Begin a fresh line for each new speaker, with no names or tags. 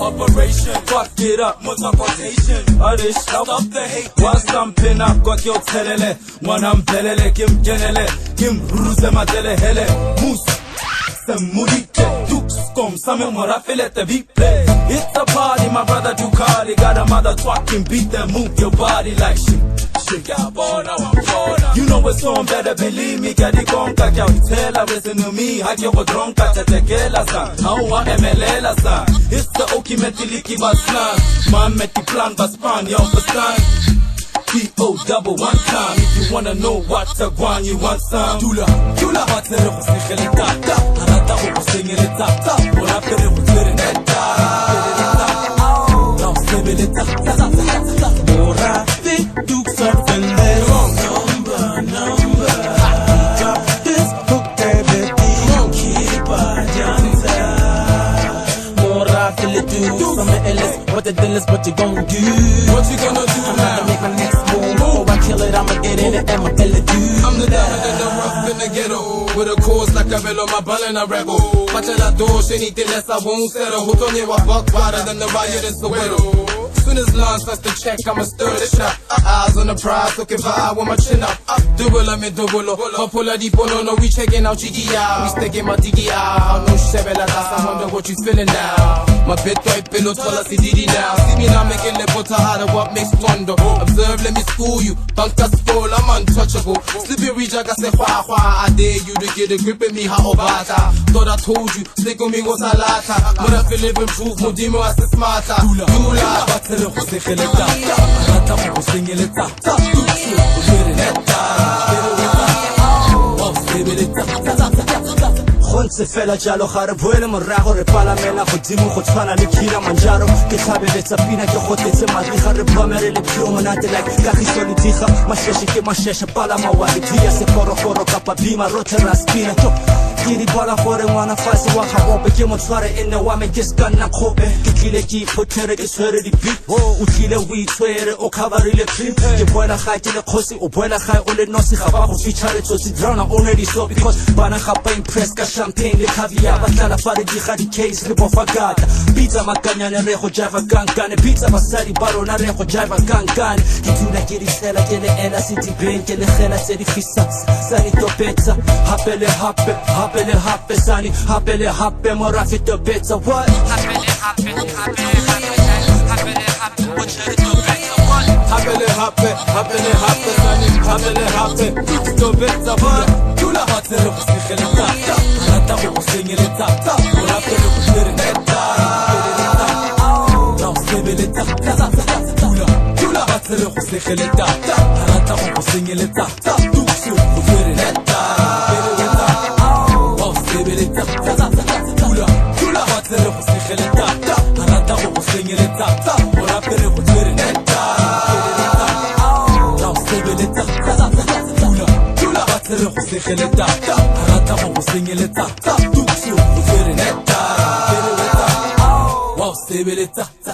Operation, fuck it up, multiplication. Arish, out of the hate. While stamping up, got your telele. One am belele, kim genele. Kim ruze madele hele. Moose, some mudike. Dukes, come, some more fillet beat play. It's a party, my brother Ducati. Got a mother talking, beat them, move your body like shit. You know it's on, better believe me. Kadi konka kya utela, listen to me. Haki yoko dronka, chatekela san. Hawa emelela san. It's the oki metiliki baslan. Man meti plan baspan, you understand? P-O-double one time. If you wanna know what's a guan, you want some. Tula, batere kusikele tata. Harata kusikele tata. Ora pere kutere neta. Now sebele tata. Ora fi dukes up in there. Number. Drop this hook, baby. Keep on dancing. Ora feel it do. Some LS, what the deal is, what you gon' do? What you gonna do? I'm about to make my next move. Before I kill it, I'ma get in it and I'ma kill it, dude.
I'm the diamond in the rough in the ghetto. With a cause like a bello, my ball and a rebel. Watching that door, anything less I won't settle. Who told you I fuck harder than the riot in Soweto? Soon as lunch starts to check, I'ma stir the shop. Eyes on the prize, looking vibe with my chin up. Double, I'm in double. Pull di polo, no, we checking out Jiggy out. We sticking my diggy out. No shebela, I wonder what you feeling now. My bed white pillow, tell us Didi now. See me now making the butter harder, what makes thunder? Observe, let me school you. Bankas full, I'm untouchable. Slippery jag, I say, wha. I dare you to get a grip in me, how bata. Thought I told you, stick on me was a lata. But I feel live improve, Modimo as a smarter. Dula,
batere kusikele tata. Harata kusikele tata. Duksu, kutere neta. Wow, sebele tata.
خونت فعلا جالو خرب وين من راهو رفالا منا خديمو خد فانا لكيلا منجارو كتابي بتسابينا كخوتي تمادي خرب بامري لبيو مناتي لايك كاخي سولي تيخا ماشيشي كي ماشيشي بالا موالي ديا سيكورو كورو كابا بيما روتر سبينا Kiri bala fore wana fasi wa harobe Kimo tware ene wame geskana kobe Kikile ki potere kiswere di beat Utile wii twere o kavarile cream Kibuela khai tile kosi o buela khai ole nosi Khabako fichare tosi drowna already so Because bana khapa impress ka champagne le caviar Batala fare di khadi case lipo fagata Pizza makanya ne reho jaiva gangane Pizza basari baro na reho jaiva gangane Kituna kiri sela kele ena city bank Kele khela sedi fisa Sani to pizza Hapele Happele happy, sunny, happily happy, more of it a bit of what? Happily happy, what you do better what?
happily happy, sunny, happily happy. To bits of what?
Tula batere kusikele tata. Harata kusikele tata. Ora pere kutere neta. Now sebele tata. Tula batere kusikele tata. Harata kusikele tata. Duksu, kutere neta. Tula batere kusikele tata. Harata kusikele tata. Ora pere kutere neta. Now sebele tata. Tula batere kusikele tata. Harata kusikele tata. Duksu kutere neta. Wow sebele tata.